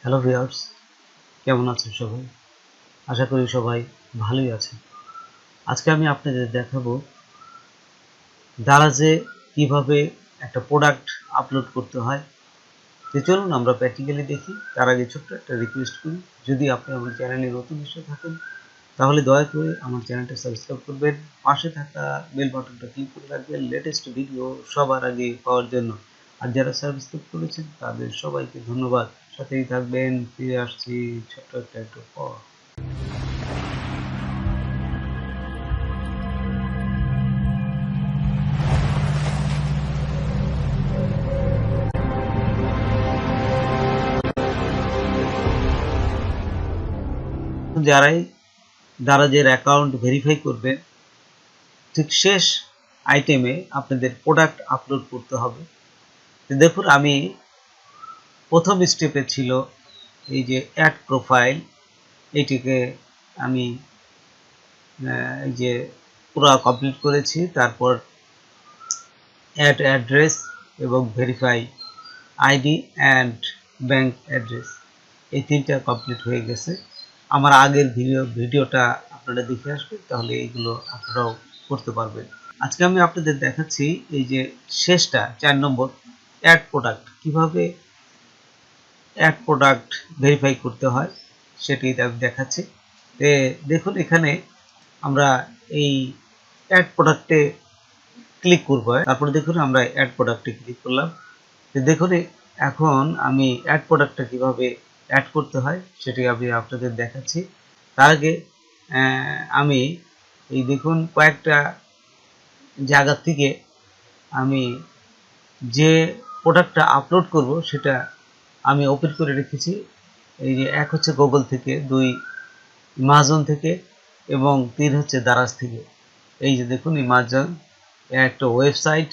Hello viewers, কেমন আছেন সবাই? আশা করি সবাই ভালোই আছেন। আজকে আমি আপনাদের দেখাবো দারাজে কিভাবে একটা প্রোডাক্ট আপলোড করতে হয়। তো চলুন আমরা প্র্যাকটিক্যালি দেখি। তার আগে ছোট্ট একটা রিকোয়েস্ট করি, যদি আপনি আমার চ্যানেলে নতুন এসে থাকেন তাহলে দয়া করে আমার চ্যানেলটা সাবস্ক্রাইব করবেন, পাশে থাকা বেল বাটনটা ক্লিক করে রাখবেন লেটেস্ট ভিডিও সবার আগে পাওয়ার জন্য। আর যারা সাবস্ক্রাইব করেছেন তাদের সবাইকে ধন্যবাদ। সাথেই থাকবেন, ফিরে আসছি ছোট্ট একটু পর। যারাই দারাজের অ্যাকাউন্ট ভেরিফাই করবেন, ঠিক শেষ আইটেমে আপনাদের প্রোডাক্ট আপলোড করতে হবে। দেখুন, আমি প্রথম স্টেপে ছিল এই যে অ্যাড প্রোফাইল, এটিকে আমি এই যে পুরো কমপ্লিট করেছি। তারপর অ্যাড অ্যাড্রেস এবং verify ID and bank address, এই তিনটা কমপ্লিট হয়ে গেছে। আমার আগের ভিডিওটা আপনারা দেখে আসবেন, তাহলে এইগুলো আপনারাও করতে পারবেন। আজকে আমি আপনাদের দেখাচ্ছি এই যে শেষটা 4 নম্বর অ্যাড প্রোডাক্ট, কিভাবে অ্যাড প্রোডাক্ট ভেরিফাই করতে হয় সেটাই আমি দেখাচ্ছি। দেখুন, এখানে আমরা এই অ্যাড প্রোডাক্টে ক্লিক করব। তারপরে দেখুন আমরা অ্যাড প্রোডাক্টে ক্লিক করলাম। দেখুন, এখন আমি অ্যাড প্রোডাক্টটা কিভাবে অ্যাড করতে হয় সেটি আমি আপনাদের দেখাচ্ছি। তার আগে আমি এই দেখুন কয়েকটা জায়গা থেকে আমি যে প্রোডাক্টটা আপলোড করব সেটা আমি ওপেন করে রেখেছি। এই যে এক হচ্ছে গুগল থেকে, 2 আমাজন থেকে এবং 3 হচ্ছে দারাজ থেকে। এই যে দেখুন, আমাজন একটা ওয়েবসাইট,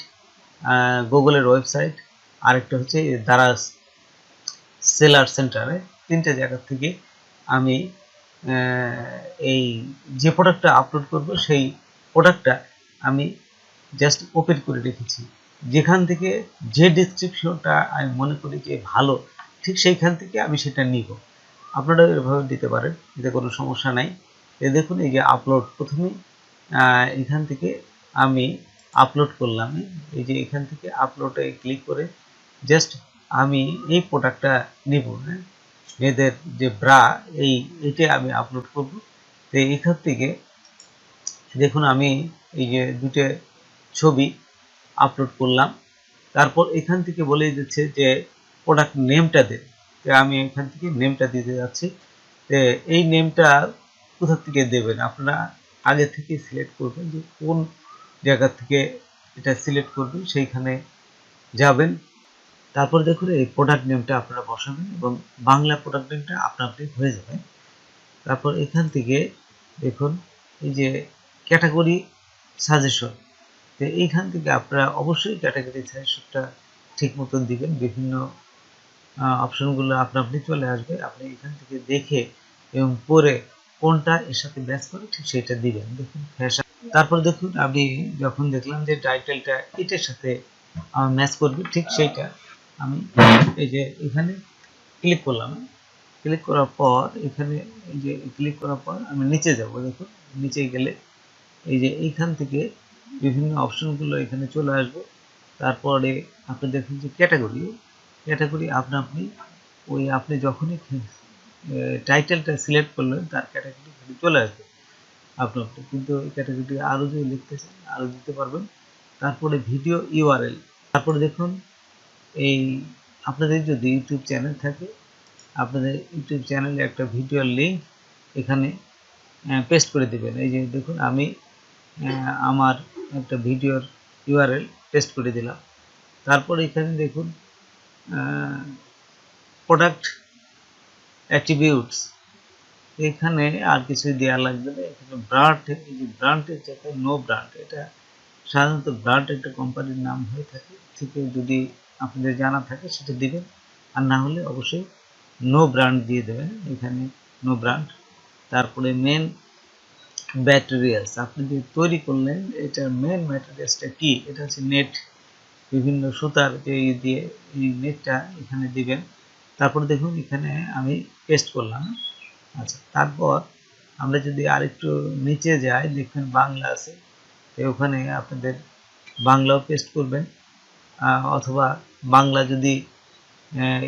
গুগলের ওয়েবসাইট, আরেকটা হচ্ছে দারাজ সেলার সেন্টারে। 3টে জায়গা থেকে আমি এই যে প্রোডাক্টটা আপলোড করব সেই প্রোডাক্টটা আমি জাস্ট ওপেন করে রেখেছি। যেখান থেকে যে ডেসক্রিপশনটা আমি মনে করি যে ভালো, ঠিক সেইখান থেকে আমি সেটা নিব। আপনারা এভাবে দিতে পারেন, এতে কোনো সমস্যা নাই। দেখুন, এই যে আপলোড, প্রথমে এখান থেকে আমি আপলোড করলাম। এই যে এখান থেকে আপলোডে ক্লিক করে জাস্ট আমি এই প্রোডাক্টটা নিব। মেয়েদের যে ব্রা, এইটা আমি আপলোড করব। তো এখান থেকে দেখুন আমি এই যে 2টে ছবি আপলোড করলাম। তারপর এখান থেকে বলে দিচ্ছে যে প্রোডাক্ট নেমটা দেন। তো আমি এখান থেকে নেমটা দিতে যাচ্ছি। তো এই নেমটা কোথা থেকে দেবেন আপনারা আগে থেকে সিলেক্ট করবেন, যে কোন জায়গা থেকে এটা সিলেক্ট করবেন সেইখানে যাবেন। তারপর দেখুন এই প্রোডাক্ট নেমটা আপনারা বসাবেন এবং বাংলা প্রোডাক্ট নেমটা আপনা আপনি হয়ে যাবে। তারপর এখান থেকে দেখুন এই যে ক্যাটাগরি সাজেশন, তো এইখান থেকে আপনারা অবশ্যই ক্যাটাগরি সাজেশনটা ঠিক মতন দিবেন। বিভিন্ন অপশনগুলো আপনা আপনি চলে আসবে, আপনি এখান থেকে দেখে এবং পরে কোনটা এর সাথে ম্যাচ করে ঠিক সেটা দিবেন। দেখুন ফ্যাশন, তারপর দেখুন আমি যখন দেখলাম যে টাইটেলটা এটার সাথে ম্যাচ করবে, ঠিক সেইটা আমি এই যে এখানে ক্লিক করলাম। ক্লিক করার পর এখানে এই যে ক্লিক করার পর আমি নিচে যাব। দেখুন নিচে গেলে এই যে এইখান থেকে বিভিন্ন অপশনগুলো এখানে চলে আসবে। তারপরে আপনি দেখুন যে ক্যাটাগরি আপনা আপনি ওই আপনি যখনই টাইটেলটা সিলেক্ট করলেন তার ক্যাটাগরি চলে আসবে আপনার। কিন্তু এই ক্যাটাগরি আরও যদি লিখতে চান আরও দিতে পারবেন। তারপরে ভিডিও ইউআরএল, তারপরে দেখুন এই আপনাদের যদি ইউটিউব চ্যানেল থাকে, আপনাদের ইউটিউব চ্যানেলে একটা ভিডিওর লিঙ্ক এখানে পেস্ট করে দেবেন। এই যে দেখুন আমি আমার একটা ভিডিওর ইউআরএল পেস্ট করে দিলাম। তারপর এখানে দেখুন প্রোডাক্ট অ্যাট্রিবিউটস, এখানে আর কিছু দেওয়া লাগবে না। এখানে ব্র্যান্ড, এই যে ব্র্যান্ডের জায়গায় নো ব্র্যান্ড, এটা সাধারণত ব্র্যান্ড একটা কোম্পানির নাম হয়ে থাকে, থেকে যদি আপনাদের জানা থাকে সেটা দিবেন, আর না হলে অবশ্যই নো ব্র্যান্ড দিয়ে দেবেন। এখানে নো ব্র্যান্ড। তারপরে মেন ম্যাটেরিয়ালস, আপনি যে তৈরি করলেন এটার মেন ম্যাটেরিয়ালসটা কি, এটা হচ্ছে নেট, বিভিন্ন সুতার যে দিয়ে এই নেটটা এখানে দিবেন। তারপর দেখুন এখানে আমি পেস্ট করলাম। আচ্ছা, তারপর আমরা যদি আরেকটু নিচে যাই, দেখবেন বাংলা আছে, ওখানে আপনাদের বাংলাও পেস্ট করবেন, অথবা বাংলা যদি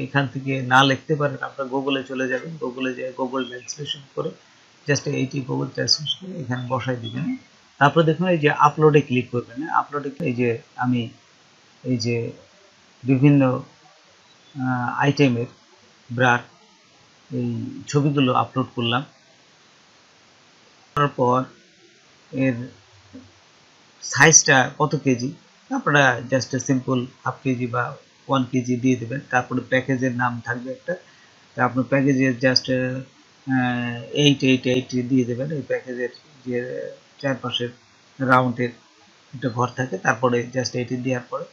এখান থেকে না লিখতে পারেন, আপনারা গুগলে চলে যাবেন, গুগলে যেয়ে গুগল ট্রান্সলেশন করে জাস্ট এইটি গুগল ট্রান্সলেশন করে এখানে বসাই দিবেন। তারপর দেখুন এই যে আপলোডে ক্লিক করবেন। আপলোডে এই যে আমি এই যে বিভিন্ন আইটেমের ব্রার এই ছবিগুলো আপলোড করলাম। তারপর এর সাইজটা কত কেজি, আপনারা জাস্ট সিম্পল হাফ কেজি বা 1 কেজি দিয়ে দেবেন। তারপরে প্যাকেজের নাম থাকবে একটা, আপনার প্যাকেজের জাস্ট 888 দিয়ে দেবেন। এই প্যাকেজের যে চারপাশের রাউন্ডের একটা ঘর থাকে, তারপরে জাস্ট এটি দেওয়ার পরে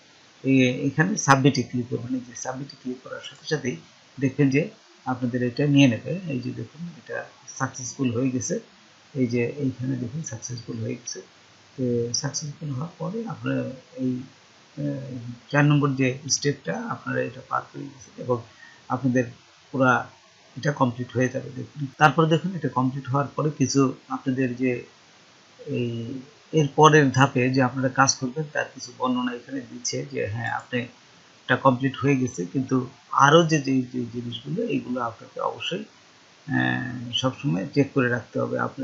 এখানে সাবমিটে ক্লিক করবেন। এই যে সাবমিটে ক্লিক করার সাথে সাথেই দেখবেন যে আপনাদের এটা নিয়ে নেবে। এই যে দেখুন এটা সাকসেসফুল হয়ে গেছে। এই যে এইখানে দেখুন সাকসেসফুল হয়ে গেছে। সাকসেসফুল হওয়ার পরে আপনারা এই 4 নম্বর যে স্টেপটা আপনারা এটা পার করে গেছে এবং আপনাদের পুরা এটা কমপ্লিট হয়ে যাবে। দেখুন তারপরে দেখুন এটা কমপ্লিট হওয়ার পরে কিছু আপনাদের যে এই এর পরের ধাপে যে আপনারা কাজ করবেন তার কিছু বর্ণনা এখানে দিচ্ছে যে হ্যাঁ আপনি এটা কমপ্লিট হয়ে গেছে, কিন্তু আরও যে জিনিসগুলো এইগুলো আপনাকে অবশ্যই সবসময় চেক করে রাখতে হবে। আপনি